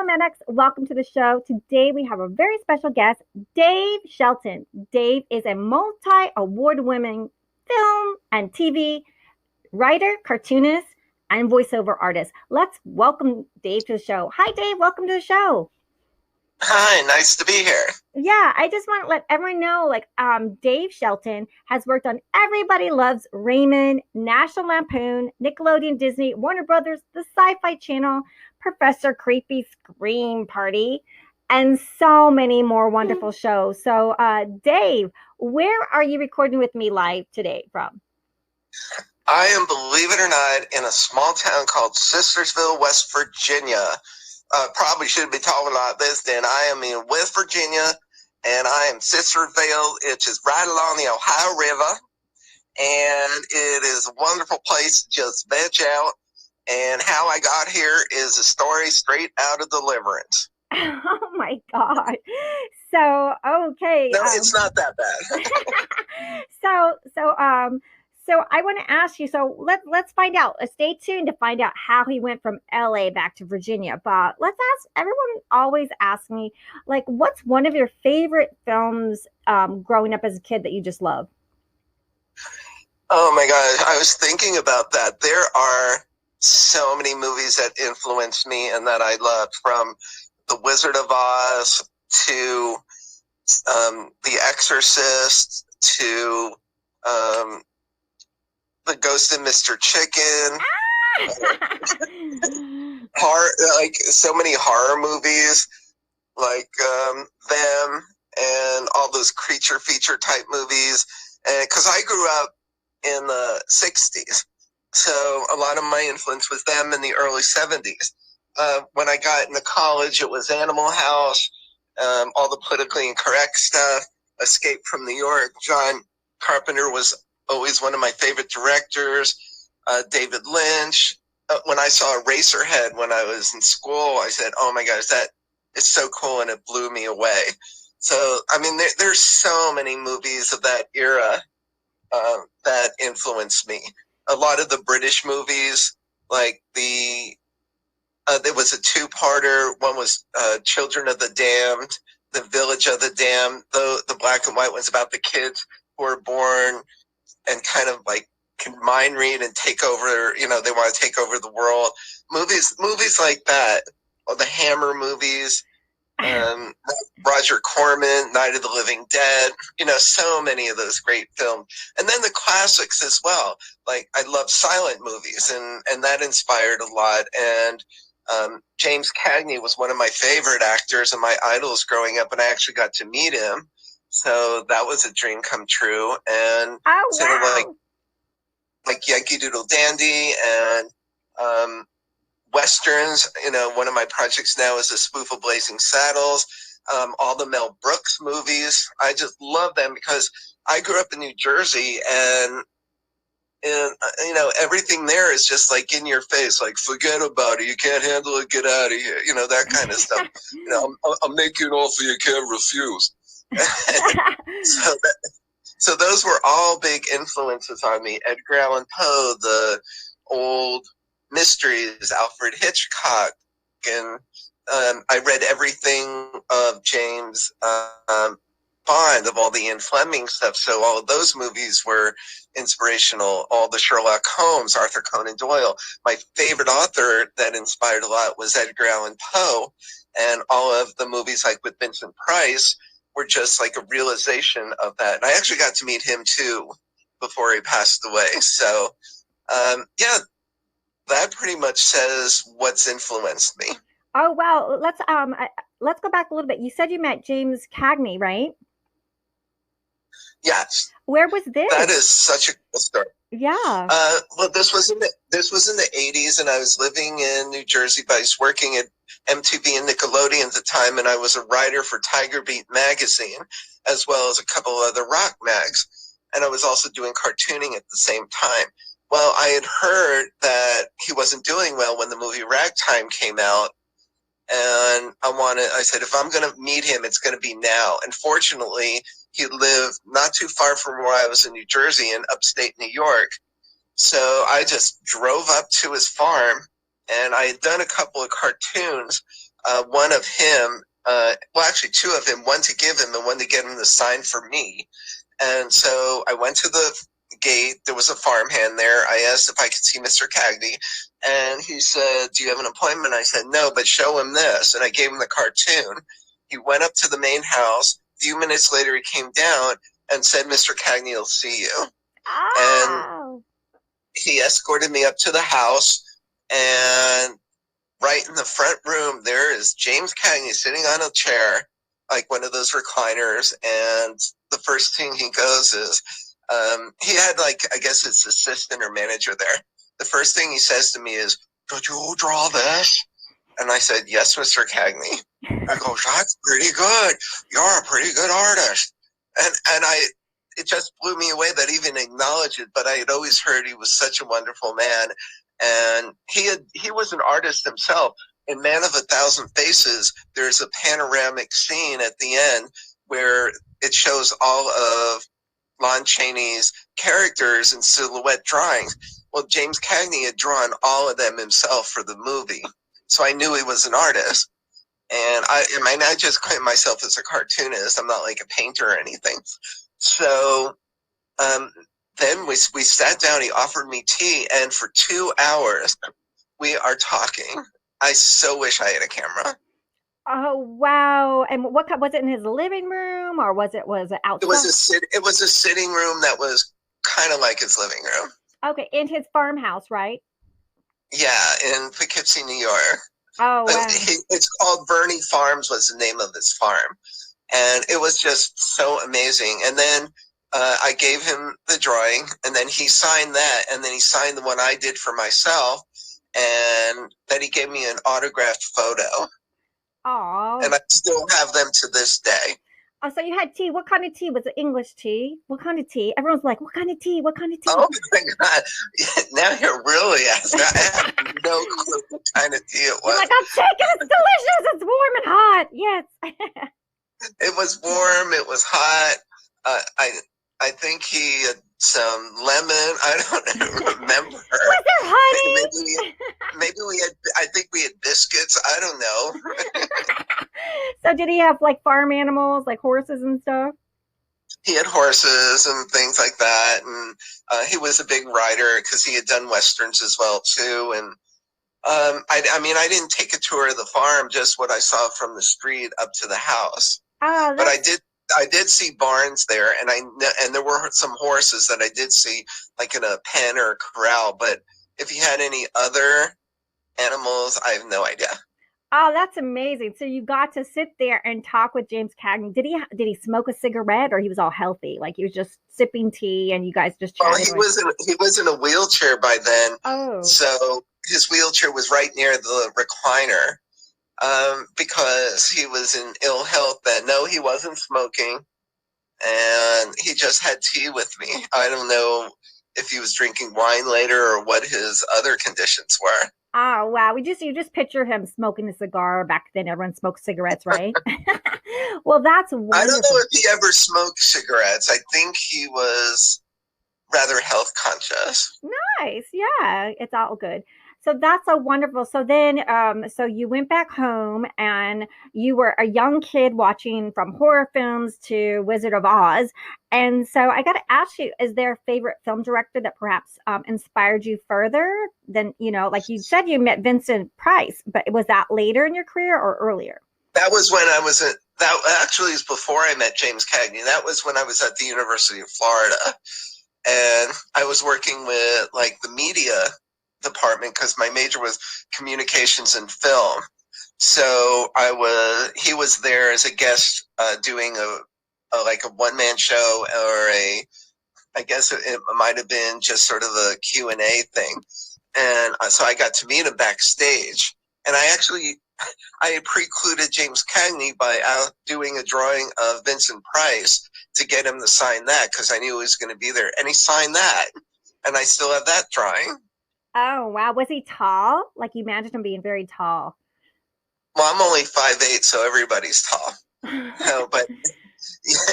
Filmatics, welcome to the show. Today we have a very special guest, Dave Shelton. Dave is a multi-award-winning film and TV writer, cartoonist, and voiceover artist. Let's welcome Dave to the show. Hi, Dave. Welcome to the show. Hi, nice to be here. Yeah, I just want to let everyone know, Dave Shelton has worked on Everybody Loves Raymond, National Lampoon, Nickelodeon, Disney, Warner Brothers, the Sci-Fi Channel, Professor Creepy Scream Party, and so many more wonderful shows. So, Dave, where are you recording with me live today from? I am, believe it or not, in a small town called Sistersville, West Virginia. Probably should be talking about this then. I am in West Virginia, and I am Sistersville. It's just right along the Ohio River, and it is a wonderful place to just veg out. And how I got here is a story straight out of Deliverance. Oh my God. So, okay. No, it's not that bad. So I want to ask you, so let's find out. Stay tuned to find out how he went from LA back to Virginia. But let's ask, everyone always asks me, what's one of your favorite films growing up as a kid that you just love? Oh my gosh, I was thinking about that. There are so many movies that influenced me and that I loved, from The Wizard of Oz to The Exorcist to The Ghost of Mr. Chicken. So many horror movies, them and all those creature feature type movies. And because I grew up in the 60s, so a lot of my influence was them in the early 70s. When I got into college, it was Animal House, all the politically incorrect stuff, Escape from New York. John Carpenter was always one of my favorite directors. David Lynch. When I saw Eraserhead when I was in school, I said, oh my gosh, that is so cool, and it blew me away. So, I mean, there's so many movies of that era that influenced me. A lot of the British movies, there was a two-parter. One was Children of the Damned, The Village of the Damned. The black and white one's about the kids who were born and kind of can mind read and take over, they want to take over the world. Movies like that, or the Hammer movies, Roger Corman, Night of the Living Dead, so many of those great films. And then the classics as well. I love silent movies, and that inspired a lot. And James Cagney was one of my favorite actors and my idols growing up, and I actually got to meet him. So that was a dream come true. And like Yankee Doodle Dandy and Westerns. One of my projects now is a spoof of Blazing Saddles. All the Mel Brooks movies. I just love them because I grew up in New Jersey, and everything there is just in your face, forget about it, you can't handle it, get out of here, that kind of stuff. I'll make you an offer you can't refuse. So those were all big influences on me. Edgar Allan Poe, the old mysteries, Alfred Hitchcock, and I read everything of James Bond, of all the Ian Fleming stuff. So all of those movies were inspirational. All the Sherlock Holmes, Arthur Conan Doyle. My favorite author that inspired a lot was Edgar Allan Poe, and all of the movies with Vincent Price were just a realization of that. And I actually got to meet him too before he passed away. So, that pretty much says what's influenced me. Oh wow, let's go back a little bit. You said you met James Cagney, right? Yes. Where was this? That is such a cool story. Yeah. Well, this was in the 80s, and I was living in New Jersey, but I was working at MTV and Nickelodeon at the time, and I was a writer for Tiger Beat magazine, as well as a couple other rock mags, and I was also doing cartooning at the same time. Well, I had heard that he wasn't doing well when the movie Ragtime came out, and I said, if I'm going to meet him, it's going to be now. And fortunately, he lived not too far from where I was in New Jersey, in upstate New York. So I just drove up to his farm, and I had done a couple of cartoons one of him, well, actually two of him, one to give him and one to get him to sign for me. And so I went to the gate. There was a farmhand there. I asked if I could see Mr. Cagney, and he said, "Do you have an appointment?" I said, "No, but show him this." And I gave him the cartoon. He went up to the main house. A few minutes later, he came down and said, "Mr. Cagney will see you." Oh. And he escorted me up to the house, and right in the front room, there is James Cagney sitting on a chair, like one of those recliners. And the first thing he goes is, he had like, I guess his assistant or manager there. The first thing he says to me is, "Did you draw this?" And I said, "Yes, Mr. Cagney." I go, "That's pretty good. You're a pretty good artist." And it just blew me away that he even acknowledged it, but I had always heard he was such a wonderful man. And he was an artist himself. In Man of a Thousand Faces, there's a panoramic scene at the end where it shows all of Lon Chaney's characters in silhouette drawings. Well, James Cagney had drawn all of them himself for the movie. So I knew he was an artist. And I just claim myself as a cartoonist. I'm not like a painter or anything. So then we sat down. He offered me tea, and for 2 hours we are talking. I so wish I had a camera. Oh wow! And what was it, in his living room, or was it outside? It was a sitting room that was kind of like his living room. Okay, in his farmhouse, right? Yeah, in Poughkeepsie, New York. Oh wow! It's called Verney Farms, was the name of his farm, and it was just so amazing. And then I gave him the drawing, and then he signed that, and then he signed the one I did for myself, and then he gave me an autographed photo. Oh. And I still have them to this day. Oh, so you had tea. What kind of tea? Was it English tea? What kind of tea? Everyone's like, what kind of tea? What kind of tea? Oh my God. Now you're really asking. I have no clue what kind of tea it was. You're like, I'm taking it. It's delicious. It's warm and hot. Yes. It was warm. It was hot. I think he had some lemon. I don't remember. Was there honey? Maybe we had, I think we had biscuits. I don't know. So did he have like farm animals, like horses and stuff? He had horses and things like that. And he was a big rider because he had done Westerns as well, too. And I mean, I didn't take a tour of the farm, just what I saw from the street up to the house. Oh, but I did see barns there, and there were some horses that I did see, like in a pen or a corral. But if he had any other animals, I have no idea. Oh, that's amazing. So you got to sit there and talk with James Cagney. Did he smoke a cigarette, or he was all healthy? Like he was just sipping tea and you guys just chatted? Well, he was in a wheelchair by then. Oh. So his wheelchair was right near the recliner. Because he was in ill health then. No, he wasn't smoking, and he just had tea with me. I don't know if he was drinking wine later or what his other conditions were. Oh wow! You just picture him smoking a cigar. Back then, everyone smoked cigarettes, right? Well, that's wonderful. I don't know if he ever smoked cigarettes. I think he was rather health conscious. Nice, yeah, it's all good. So that's a wonderful. So then, so you went back home, and you were a young kid watching from horror films to Wizard of Oz. And so I got to ask you, is there a favorite film director that perhaps inspired you further than, like you said, you met Vincent Price, but was that later in your career or earlier? That was when I was that actually is before I met James Cagney. That was when I was at the University of Florida, and I was working with like the media department because my major was communications and film. So he was there as a guest doing a one-man show, or I guess it might have been just sort of a Q&A thing. And so I got to meet him backstage, and I had precluded James Cagney by doing a drawing of Vincent Price to get him to sign that, because I knew he was going to be there, and he signed that, and I still have that drawing. Oh, wow. Was he tall? Like you imagined him being very tall. Well, I'm only 5'8", so everybody's tall. No, but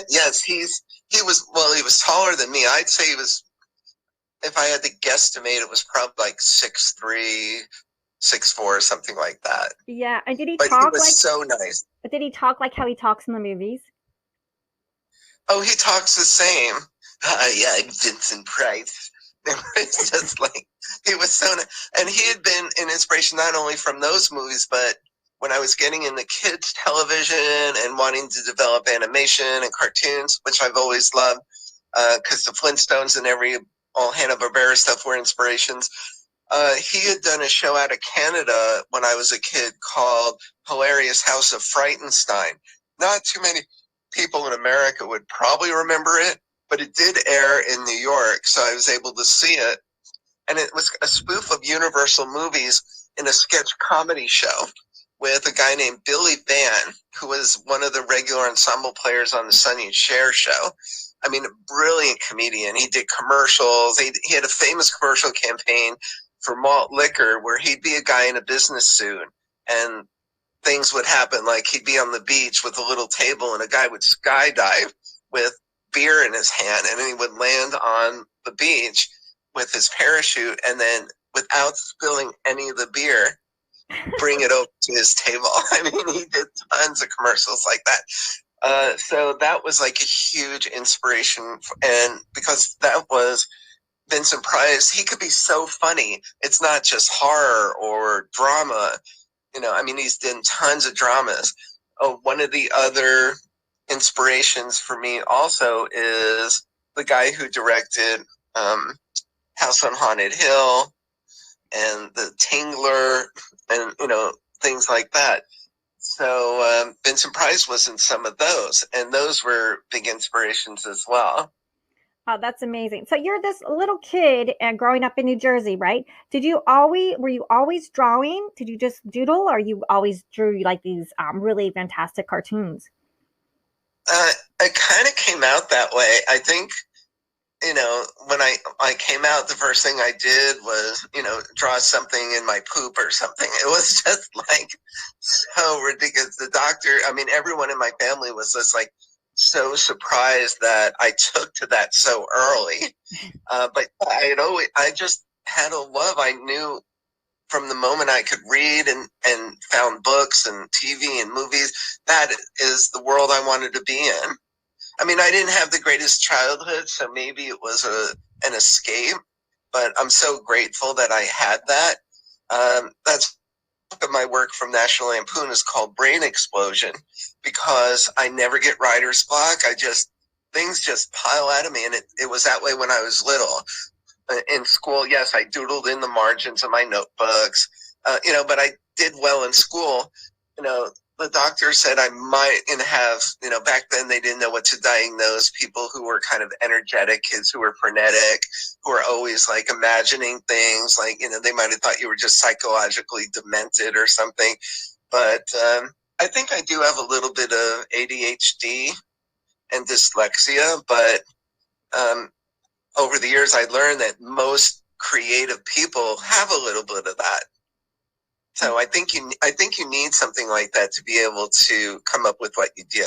yes, he was taller than me. I'd say he was, if I had to guesstimate, it was probably like 6'3", 6'4" or something like that. Yeah. And But he was so nice. did he talk like how he talks in the movies? Oh, he talks the same. Yeah, I'm Vincent Price. It's just like, he was so nice. And he had been an inspiration not only from those movies, but when I was getting into kids television and wanting to develop animation and cartoons, which I've always loved, because the Flintstones and all Hanna-Barbera stuff were inspirations. He had done a show out of Canada when I was a kid called Hilarious House of Frightenstein. Not too many people in America would probably remember it, but it did air in New York, so I was able to see it. And it was a spoof of Universal movies in a sketch comedy show with a guy named Billy Van, who was one of the regular ensemble players on the Sonny and Cher show. I mean, a brilliant comedian. He did commercials. He had a famous commercial campaign for malt liquor where he'd be a guy in a business suit and things would happen. Like he'd be on the beach with a little table and a guy would skydive with beer in his hand and then he would land on the beach with his parachute and then without spilling any of the beer, bring it over to his table. I mean, he did tons of commercials like that. So that was like a huge inspiration. And because that was Vincent Price, he could be so funny. It's not just horror or drama. I mean, he's done tons of dramas. Oh, one of the other inspirations for me also is the guy who directed House on Haunted Hill and The Tingler and, things like that. So Vincent Price was in some of those, and those were big inspirations as well. Oh, that's amazing. So you're this little kid and growing up in New Jersey, right? Were you always drawing? Did you just doodle or you always drew like these really fantastic cartoons? It kind of came out that way. I think, when I came out, the first thing I did was, draw something in my poop or something. It was just like so ridiculous. The doctor, I mean, everyone in my family was just like so surprised that I took to that so early. But I just had a love. I knew from the moment I could read and found books and TV and movies, that is the world I wanted to be in. I mean, I didn't have the greatest childhood, so maybe it was an escape, but I'm so grateful that I had that. That's my work from National Lampoon is called Brain Explosion because I never get writer's block. Things just pile out of me, and it was that way when I was little. In school, yes, I doodled in the margins of my notebooks, but I did well in school. The doctor said I might have, back then they didn't know what to diagnose people who were kind of energetic, kids who were frenetic, who were always like imagining things, like, they might have thought you were just psychologically demented or something. But I think I do have a little bit of ADHD and dyslexia, but over the years, I learned that most creative people have a little bit of that. So I think you need something like that to be able to come up with what you do.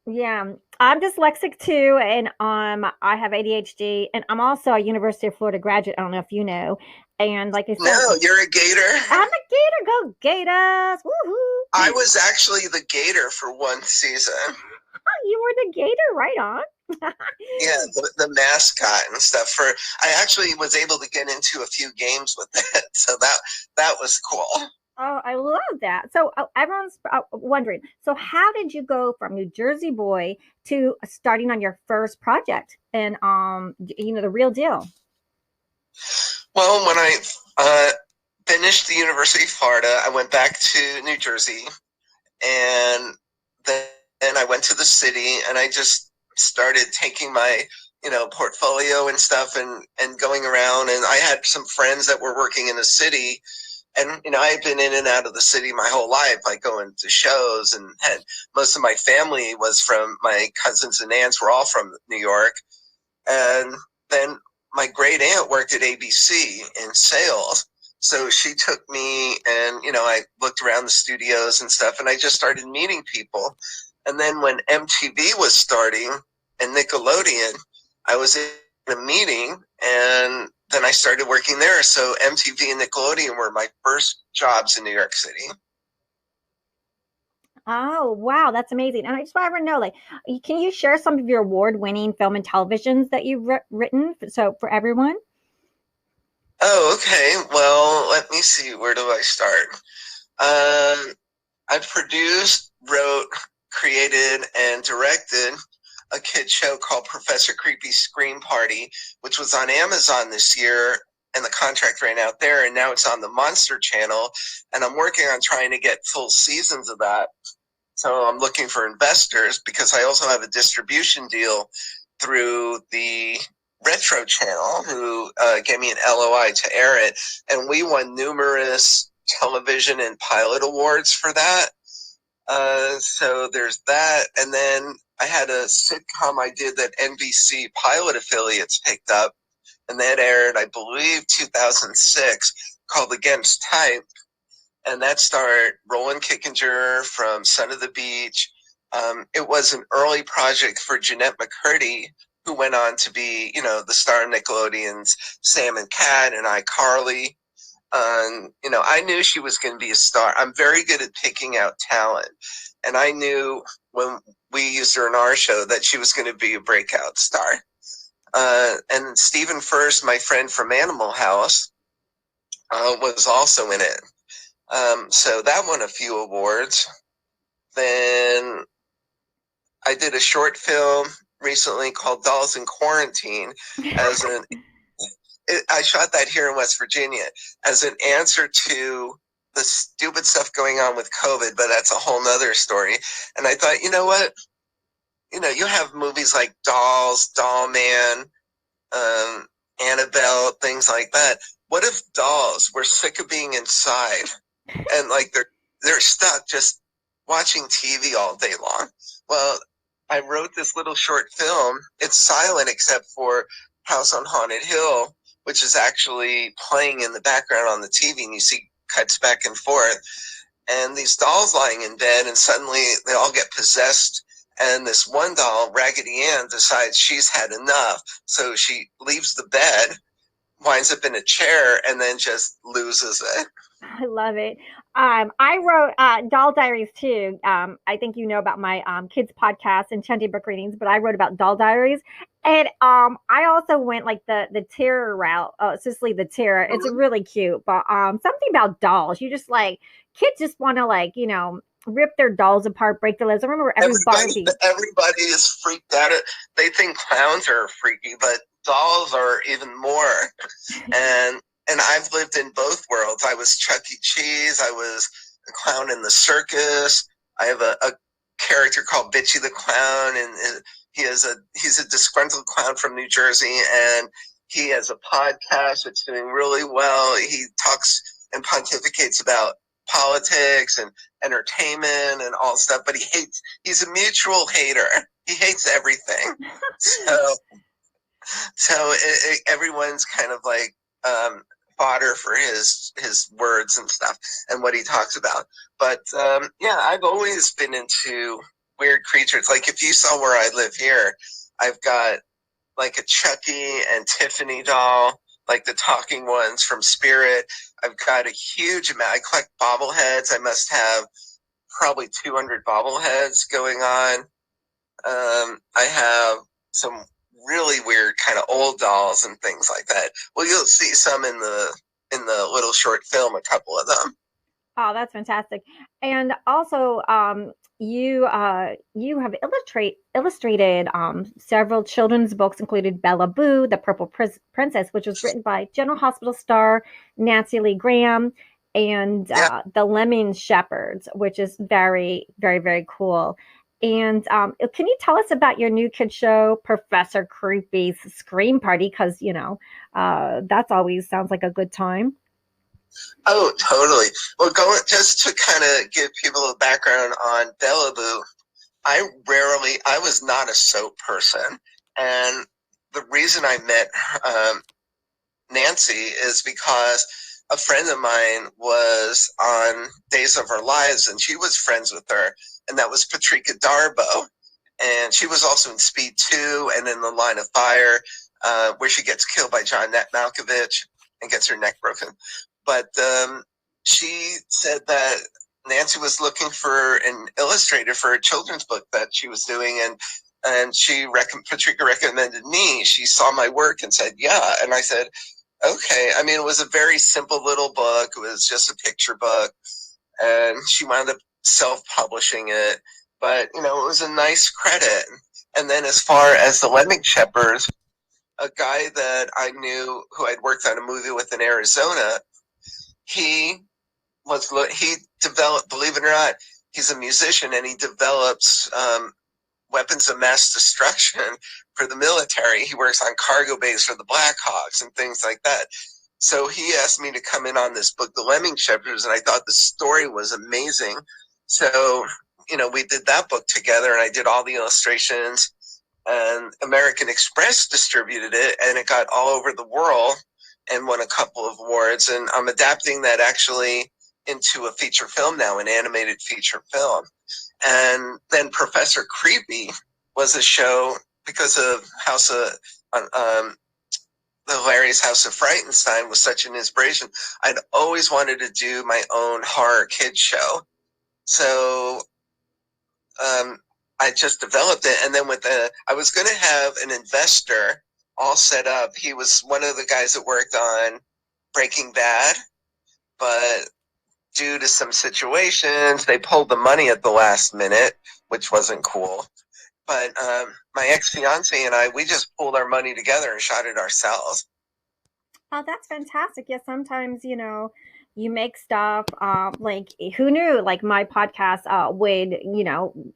Yeah, I'm dyslexic too, and I have ADHD, and I'm also a University of Florida graduate. I don't know if you know, and like I said, no, you're a Gator. I'm a Gator. Go Gators! Woohoo! I was actually the Gator for one season. Oh, you were the Gator, right on. Yeah, the mascot and stuff. I actually was able to get into a few games with it, so that was cool. Oh, I love that. So everyone's wondering. So how did you go from New Jersey boy to starting on your first project and the real deal? Well, when I finished the University of Florida, I went back to New Jersey, and then I went to the city, and I just started taking my portfolio and stuff and going around, and I had some friends that were working in the city. And, I had been in and out of the city my whole life, like going to shows, and had most of my family was from my cousins and aunts were all from New York. And then my great aunt worked at ABC in sales. So she took me and, I looked around the studios and stuff, and I just started meeting people. And then when MTV was starting and Nickelodeon, I was in a meeting and then I started working there. So MTV and Nickelodeon were my first jobs in New York City. Oh, wow, that's amazing. And I just want to know, like, can you share some of your award-winning film and televisions that you've written? So for everyone. Oh, okay. Well, let me see. Where do I start? I produced, wrote, created, and directed a kid show called Professor Creepy's Scream Party, which was on Amazon this year, and the contract ran out there, and now it's on the Monster Channel, and I'm working on trying to get full seasons of that. So I'm looking for investors because I also have a distribution deal through the Retro Channel, who gave me an LOI to air it, and we won numerous television and pilot awards for that. So there's that, and then I had a sitcom I did that NBC pilot affiliates picked up, and that aired, I believe, 2006, called Against Type, and that starred Roland Kickinger from Son of the Beach. It was an early project for Jeanette McCurdy, who went on to be, the star of Nickelodeon's Sam and Cat and iCarly. I knew she was going to be a star. I'm very good at picking out talent. And I knew when we used her in our show that she was going to be a breakout star. And Stephen First, my friend from Animal House, was also in it. So that won a few awards. Then I did a short film recently called Dolls in Quarantine as an I shot that here in West Virginia as an answer to the stupid stuff going on with COVID, but that's a whole nother story. And I thought, you know what? You have movies like Dolls, Doll Man, Annabelle, things like that. What if dolls were sick of being inside and like they're stuck just watching TV all day long? Well, I wrote this little short film. It's silent except for House on Haunted Hill, which is actually playing in the background on the TV, and you see cuts back and forth. And these dolls lying in bed, and suddenly they all get possessed. And this one doll, Raggedy Ann, decides she's had enough. So she leaves the bed, winds up in a chair, and then just loses it. I love it. I wrote Doll Diaries too. I think you know about my kids podcast, Enchanted Book Readings, but I wrote about Doll Diaries. And I also went like the terror route, Cicely the Terror. It's really cute, but something about dolls. You just like kids just want to like rip their dolls apart, break their legs. I remember everybody is freaked out. They think clowns are freaky, but dolls are even more. And I've lived in both worlds. I was Chuck E. Cheese. I was a clown in the circus. I have a character called Bitchy the Clown, and he's a disgruntled clown from New Jersey, and he has a podcast that's doing really well. He talks and pontificates about politics and entertainment and all stuff, but he's a mutual hater. He hates everything. So everyone's kind of like fodder for his words and stuff and what he talks about. But I've always been into weird creatures. Like if you saw where I live here, I've got like a Chucky and Tiffany doll, like the talking ones from Spirit. I've got a huge amount. I collect bobbleheads. I must have probably 200 bobbleheads going on. I have some really weird kind of old dolls and things like that. Well, you'll see some in the little short film, a couple of them. Oh, that's fantastic. And also, you have illustrated several children's books, included Bella Boo, The Purple Princess, which was written by General Hospital star Nancy Lee Graham, and The Lemming Shepherds, which is very, very, very cool. And can you tell us about your new kid show, Professor Creepy's Scream Party? Because that's always sounds like a good time. Oh, totally. Well, just to kind of give people a background on Bella Boo, I was not a soap person. And the reason I met Nancy is because a friend of mine was on Days of Our Lives, and she was friends with her, and that was Patrika Darbo. And she was also in Speed 2 and in The Line of Fire. where she gets killed by John Malkovich and gets her neck broken. But she said that Nancy was looking for an illustrator for a children's book that she was doing, and Patricia recommended me. She saw my work and said, yeah. And I said, okay. I mean, it was a very simple little book. It was just a picture book. And she wound up self-publishing it. But, it was a nice credit. And then as far as the Lemming Shepherds, a guy that I knew who I'd worked on a movie with in Arizona, he developed, believe it or not, he's a musician, and he develops weapons of mass destruction for the military. He works on cargo bays for the Blackhawks and things like that. So he asked me to come in on this book, The Lemming Shepherds, and I thought the story was amazing. So, we did that book together, and I did all the illustrations, and American Express distributed it, and it got all over the world and won a couple of awards. And I'm adapting that actually into a feature film now, an animated feature film. And then Professor Creepy was a show because of the hilarious House of Frightenstein was such an inspiration. I'd always wanted to do my own horror kids show. So I just developed it. And then I was going to have an investor all set up. He was one of the guys that worked on Breaking Bad, but due to some situations, they pulled the money at the last minute, which wasn't cool. But my ex-fiance and I, we just pulled our money together and shot it ourselves. Oh, that's fantastic. Yeah, sometimes, you make stuff, like who knew, like my podcast would,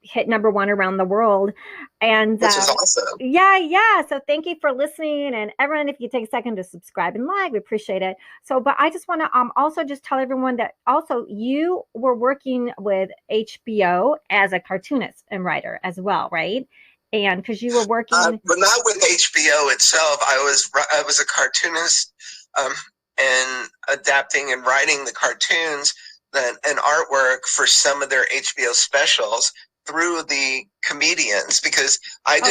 hit #1 around the world. And which is awesome. Yeah. So thank you for listening. And everyone, if you take a second to subscribe and like, we appreciate it. So, but I just want to also just tell everyone that also you were working with HBO as a cartoonist and writer as well, right? And because you were working, but not with HBO itself. I was a cartoonist, and adapting and writing the cartoons and artwork for some of their HBO specials through the comedians, because I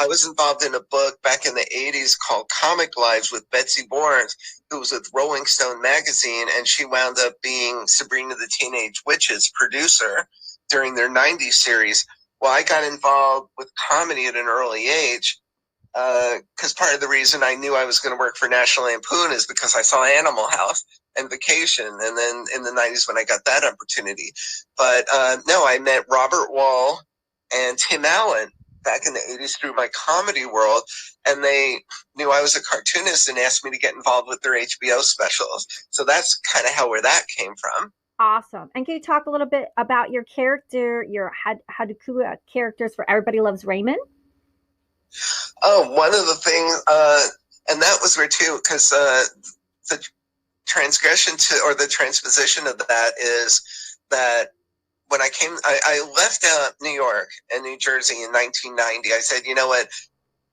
was involved in a book back in the 80s called Comic Lives with Betsy Borns, who was with Rolling Stone magazine, and she wound up being Sabrina the Teenage Witch's producer during their 90s series. Well, I got involved with comedy at an early age, because part of the reason I knew I was going to work for National Lampoon is because I saw Animal House and Vacation, and then in the 90s when I got that opportunity. But no, I met Robert Wall and Tim Allen back in the 80s through my comedy world, and they knew I was a cartoonist and asked me to get involved with their HBO specials. So that's kind of where that came from. Awesome. And can you talk a little bit about your character, your Hadouken characters for Everybody Loves Raymond? Oh, one of the things, and that was weird too, because the transposition of that is that when I left New York and New Jersey in 1990. I said, you know what?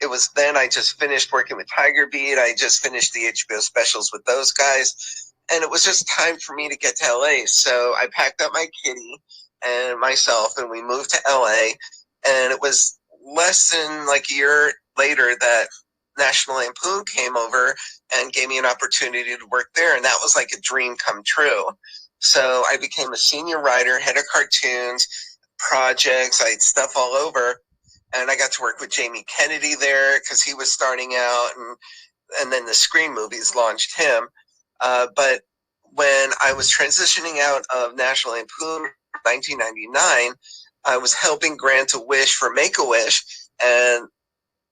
It was then I just finished working with Tiger Beat. I just finished the HBO specials with those guys. And it was just time for me to get to LA. So I packed up my kitty and myself, and we moved to LA. And it was less than like a year later that National Lampoon came over and gave me an opportunity to work there. And that was like a dream come true. So I became a senior writer, head of cartoons, projects. I had stuff all over. And I got to work with Jamie Kennedy there because he was starting out. And then the Scream movies launched him. But when I was transitioning out of National Lampoon in 1999, I was helping grant a wish for Make-A-Wish, and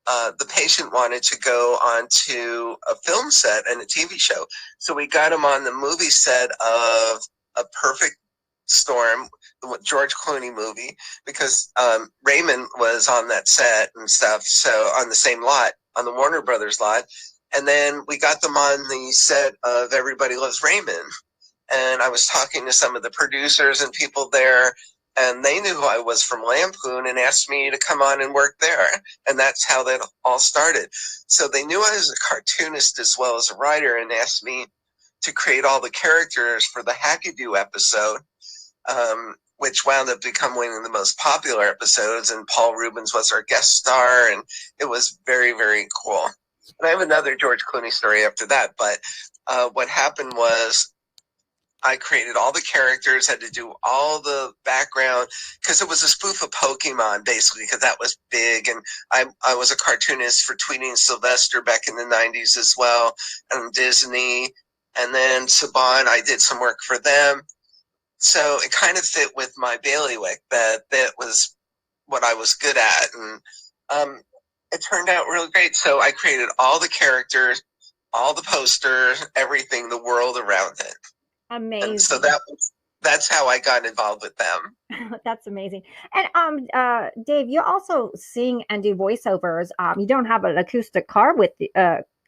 the patient wanted to go onto a film set and a TV show. So we got him on the movie set of A Perfect Storm, the George Clooney movie, because Raymond was on that set and stuff, so on the same lot, on the Warner Brothers lot. And then we got them on the set of Everybody Loves Raymond. And I was talking to some of the producers and people there, and they knew who I was from Lampoon and asked me to come on and work there. And that's how that all started. So they knew I was a cartoonist as well as a writer, and asked me to create all the characters for the Hackadoo episode, which wound up becoming one of the most popular episodes. And Paul Rubens was our guest star, and it was very, very cool. And I have another George Clooney story after that. But what happened was I created all the characters, had to do all the background, because it was a spoof of Pokemon, basically, because that was big. And I was a cartoonist for Tweety and Sylvester back in the 90s as well, and Disney. And then Saban, I did some work for them. So it kind of fit with my bailiwick, that was what I was good at. And it turned out really great. So I created all the characters, all the posters, everything, the world around it. Amazing. And so that's how I got involved with them. That's amazing. And Dave, you also sing and do voiceovers. You don't have an acoustic car with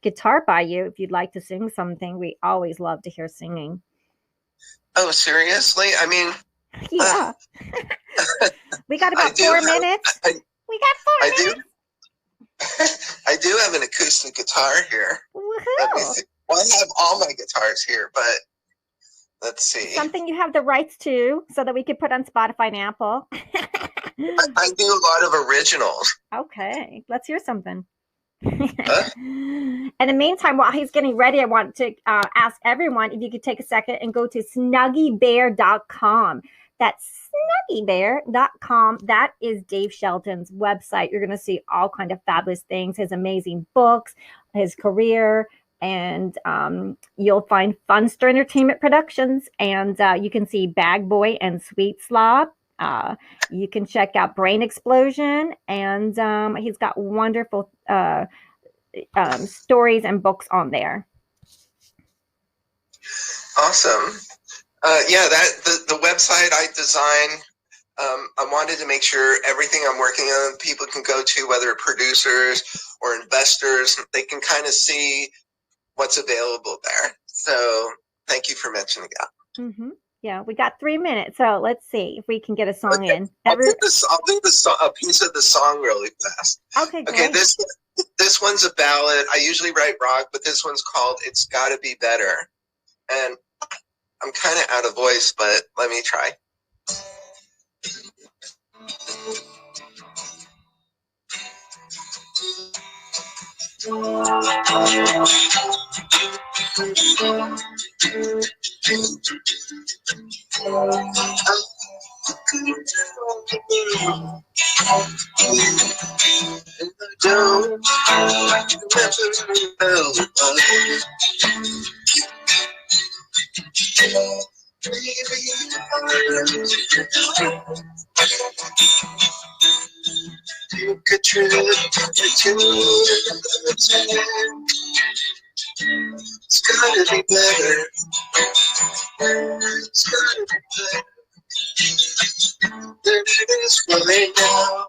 guitar by you. If you'd like to sing something, we always love to hear singing. Oh, seriously? I mean, yeah. We got about 4 minutes. We got 4 minutes. I do have an acoustic guitar here. Woohoo! Well, I have all my guitars here, but let's see. Something you have the rights to, so that we could put on Spotify and Apple. I do a lot of originals. Okay, let's hear something. In the meantime, while he's getting ready, I want to ask everyone if you could take a second and go to snuggybear.com. That's snuggybear.com. That is Dave Shelton's website. You're going to see all kind of fabulous things, his amazing books, his career, and you'll find Funster Entertainment Productions, and you can see Bag Boy and Sweet Slob. You can check out Brain Explosion, and he's got wonderful stories and books on there. Awesome. Yeah, the website I designed, I wanted to make sure everything I'm working on, people can go to, whether producers or investors, they can kind of see what's available there. So thank you for mentioning that. Mm-hmm. Yeah, we got 3 minutes, so let's see if we can get a song in. I'll do a piece of the song really fast. Okay, great. Okay, this one's a ballad. I usually write rock, but this one's called "It's Gotta Be Better," and I'm kind of out of voice, but let me try. Take a trip to the time. It's gotta be better. It's gotta be better than it is right now.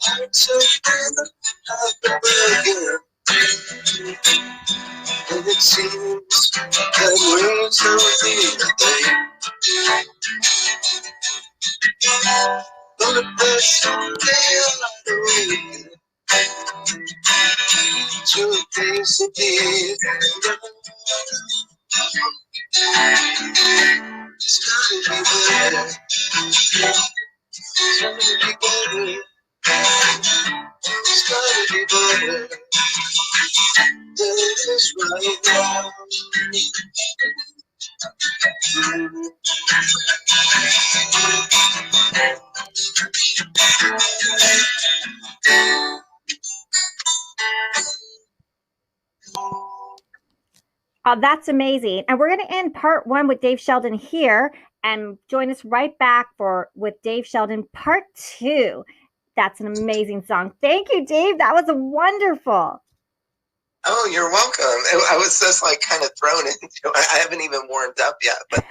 I'm so glad I've been burger, and it seems that we're so thing. But there's someday I two things to be. It's gotta be better. It's gotta be better. It's gotta be better than it is right now. Oh, that's amazing. And we're going to end part 1 with Dave Sheldon here, and join us right back with Dave Sheldon part 2. That's an amazing song. Thank you, Dave. That was wonderful. Oh, you're welcome. I was just like kind of thrown into it. I haven't even warmed up yet. But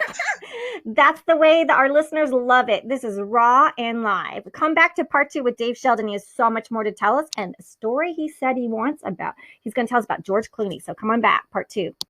that's the way that our listeners love it. This is raw and live. Come back to part 2 with Dave sheldon. He has so much more to tell us, and a story he said he wants about. He's going to tell us about George Clooney. So come on back, part 2.